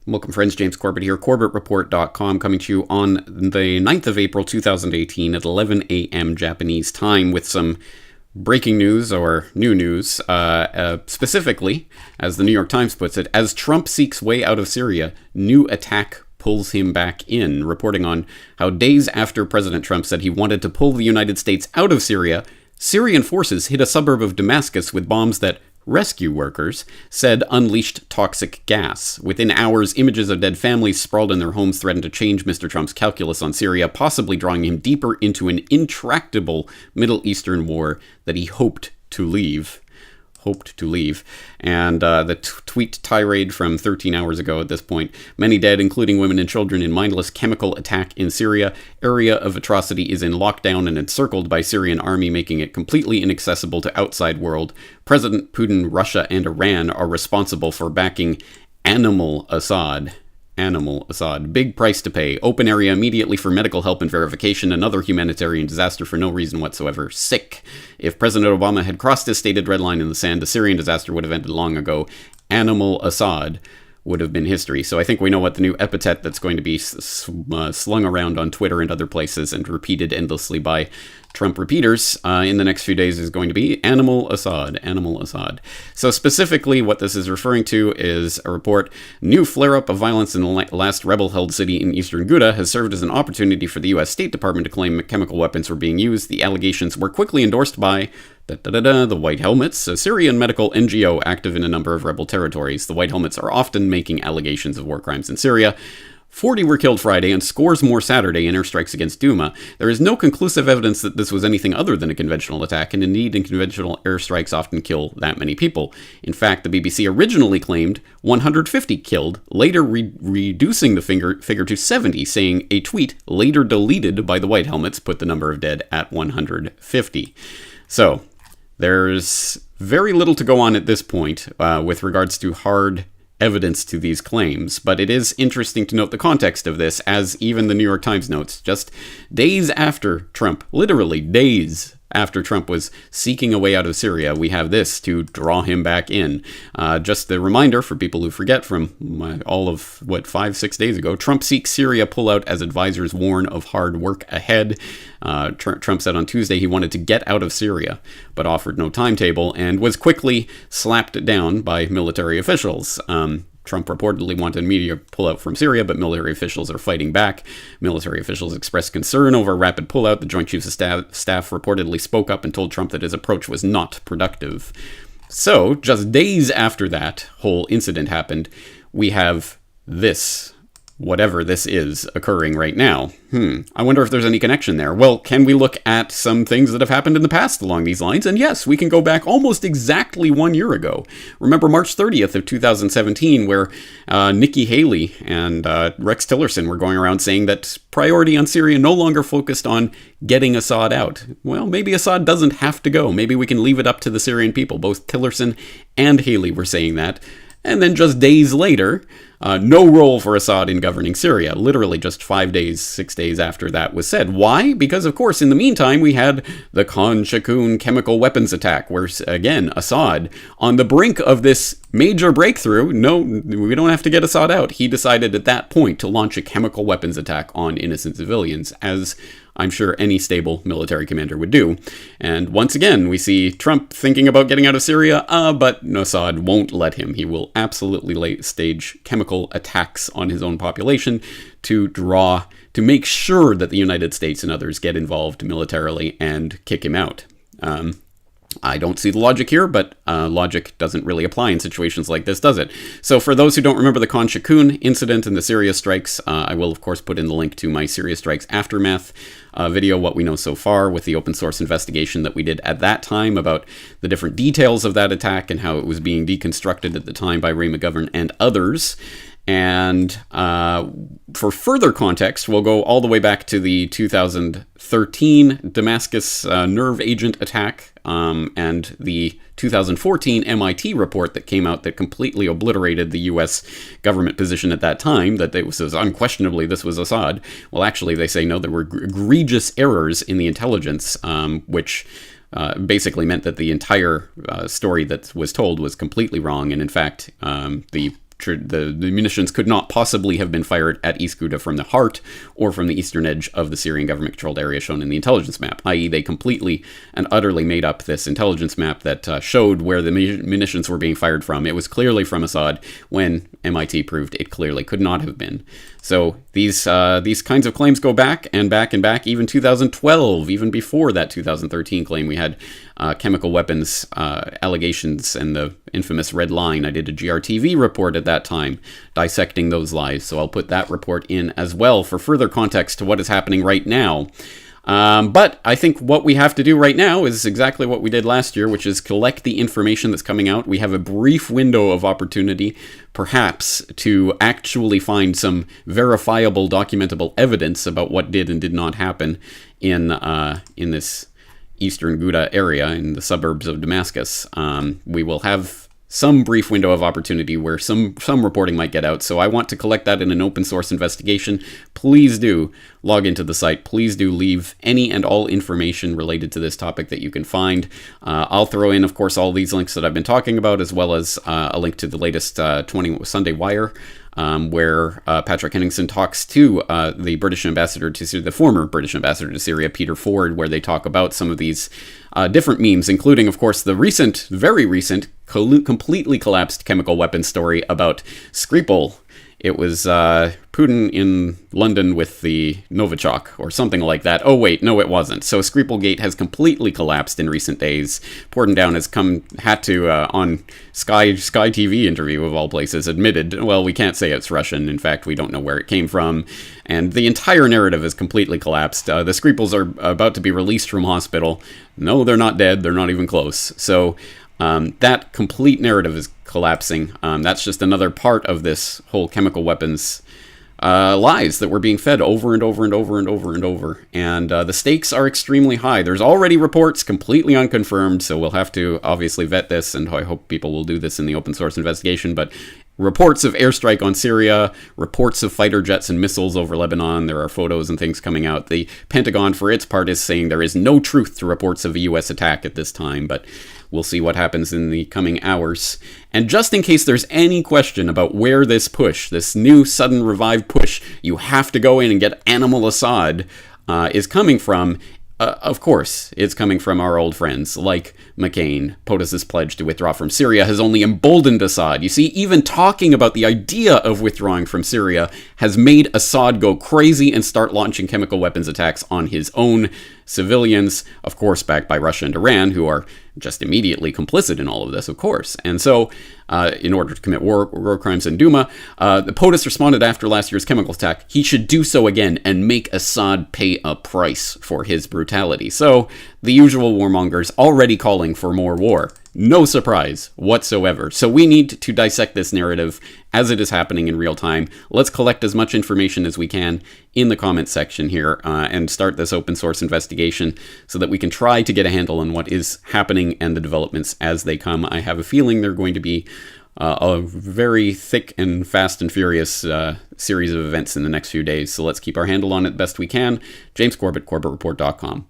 Welcome, friends. James Corbett here, CorbettReport.com, coming to you on the 9th of April, 2018 at 11 a.m. Japanese time with some breaking news or new news, specifically, as the New York Times puts it, as Trump seeks way out of Syria, new attack pulls him back in, reporting on how days after President Trump said he wanted to pull the United States out of Syria, Syrian forces hit a suburb of Damascus with bombs that rescue workers said unleashed toxic gas. Within hours, images of dead families sprawled in their homes threatened to change Mr. Trump's calculus on Syria, possibly drawing him deeper into an intractable Middle Eastern war that he hoped to leave. And the tweet tirade from 13 hours ago at this point. Many dead, including women and children, in mindless chemical attack in Syria. Area of atrocity is in lockdown and encircled by Syrian army, making it completely inaccessible to outside world. President Putin, Russia, and Iran are responsible for backing Animal Assad. Big price to pay. Open area immediately for medical help and verification. Another humanitarian disaster for no reason whatsoever. Sick. If President Obama had crossed his stated red line in the sand, the Syrian disaster would have ended long ago. Animal Assad would have been history. So I think we know what the new epithet that's going to be slung around on Twitter and other places and repeated endlessly by Trump repeaters in the next few days is going to be Animal Assad. So specifically what this is referring to is a report, new flare-up of violence in the last rebel-held city in eastern Ghouta has served as an opportunity for the U.S. State Department to claim chemical weapons were being used. The allegations were quickly endorsed by the White Helmets, a Syrian medical NGO active in a number of rebel territories. The White Helmets are often making allegations of war crimes in Syria. 40 were killed Friday and scores more Saturday in airstrikes against Douma. There is no conclusive evidence that this was anything other than a conventional attack, and indeed, conventional airstrikes often kill that many people. In fact, the BBC originally claimed 150 killed, later reducing the figure to 70, saying a tweet later deleted by the White Helmets put the number of dead at 150. So, there's very little to go on at this point with regards to hard evidence to these claims, but it is interesting to note the context of this, as even the New York Times notes, just days after Trump, literally days after Trump was seeking a way out of Syria, we have this to draw him back in. Just a reminder for people who forget from all of, 5-6 days ago, Trump seeks Syria pullout as advisors warn of hard work ahead. Trump said on Tuesday he wanted to get out of Syria, but offered no timetable and was quickly slapped down by military officials. Trump reportedly wanted immediate pullout from Syria, but military officials are fighting back. Military officials expressed concern over rapid pullout. The Joint Chiefs of Staff reportedly spoke up and told Trump that his approach was not productive. So, just days after that whole incident happened, we have this, whatever this is, occurring right now. I wonder if there's any connection there. Well, can we look at some things that have happened in the past along these lines? And yes, we can go back almost exactly 1 year ago. Remember March 30th of 2017, where Nikki Haley and Rex Tillerson were going around saying that priority on Syria no longer focused on getting Assad out. Well, maybe Assad doesn't have to go. Maybe we can leave it up to the Syrian people. Both Tillerson and Haley were saying that. And then just days later, no role for Assad in governing Syria. Literally just 6 days after that was said. Why? Because, of course, in the meantime, we had the Khan Shaykhun chemical weapons attack, where, again, Assad, on the brink of this major breakthrough, no, we don't have to get Assad out. He decided at that point to launch a chemical weapons attack on innocent civilians, as I'm sure any stable military commander would do. And once again, we see Trump thinking about getting out of Syria, but Assad won't let him. He will absolutely stage chemical attacks on his own population to make sure that the United States and others get involved militarily and kick him out. I don't see the logic here, but logic doesn't really apply in situations like this, does it? So for those who don't remember the Khan Shaykhun incident and the Syria strikes, I will, of course, put in the link to my Syria strikes aftermath video, what we know so far with the open source investigation that we did at that time about the different details of that attack and how it was being deconstructed at the time by Ray McGovern and others. And for further context, we'll go all the way back to the 2013 Damascus nerve agent attack and the 2014 MIT report that came out that completely obliterated the U.S. government position at that time, that it was unquestionably this was Assad. Well, actually, they say no, there were egregious errors in the intelligence, which basically meant that the entire story that was told was completely wrong. And in fact, the the munitions could not possibly have been fired at East Ghouta from the heart or from the eastern edge of the Syrian government-controlled area shown in the intelligence map, i.e. they completely and utterly made up this intelligence map that showed where the munitions were being fired from. It was clearly from Assad, when MIT proved it clearly could not have been. So these kinds of claims go back and back and back, even 2012, even before that 2013 claim. We had chemical weapons allegations and the infamous Red Line. I did a GRTV report at that time dissecting those lies, so I'll put that report in as well for further context to what is happening right now. But I think what we have to do right now is exactly what we did last year, which is collect the information that's coming out. We have a brief window of opportunity, perhaps, to actually find some verifiable, documentable evidence about what did and did not happen in this eastern Ghouta area, in the suburbs of Damascus. We will have some brief window of opportunity where some reporting might get out. So I want to collect that in an open source investigation. Please do log into the site. Please do leave any and all information related to this topic that you can find. I'll throw in, of course, all these links that I've been talking about, as well as a link to the latest Sunday Wire, where Patrick Henningsen talks to the British ambassador to Syria, the former British ambassador to Syria, Peter Ford, where they talk about some of these different memes, including, of course, the very recent, completely collapsed chemical weapons story about Skripal. It was Putin in London with the Novichok, or something like that. Oh, wait, no, it wasn't. So Skripalgate has completely collapsed in recent days. Portendown has had to, on Sky TV interview, of all places, admitted, well, we can't say it's Russian. In fact, we don't know where it came from. And the entire narrative has completely collapsed. The Skripals are about to be released from hospital. No, they're not dead. They're not even close. So that complete narrative is collapsing. That's just another part of this whole chemical weapons lies that we're being fed over and over and over and over and over. And the stakes are extremely high. There's already reports completely unconfirmed, so we'll have to obviously vet this, and I hope people will do this in the open source investigation. But reports of airstrike on Syria, reports of fighter jets and missiles over Lebanon. There are photos and things coming out. The Pentagon, for its part, is saying there is no truth to reports of a U.S. attack at this time, but we'll see what happens in the coming hours. And just in case there's any question about where this push, this new sudden revived push, you have to go in and get Animal Assad, is coming from, of course, it's coming from our old friends like McCain. POTUS's pledge to withdraw from Syria has only emboldened Assad. You see, even talking about the idea of withdrawing from Syria has made Assad go crazy and start launching chemical weapons attacks on his own civilians, of course, backed by Russia and Iran, who are just immediately complicit in all of this, of course. And so, in order to commit war crimes in Duma, the POTUS responded after last year's chemical attack. He should do so again and make Assad pay a price for his brutality. So, the usual warmongers already calling for more war. No surprise whatsoever. So we need to dissect this narrative as it is happening in real time. Let's collect as much information as we can in the comments section here and start this open source investigation so that we can try to get a handle on what is happening and the developments as they come. I have a feeling they're going to be a very thick and fast and furious series of events in the next few days. So let's keep our handle on it best we can. James Corbett, CorbettReport.com.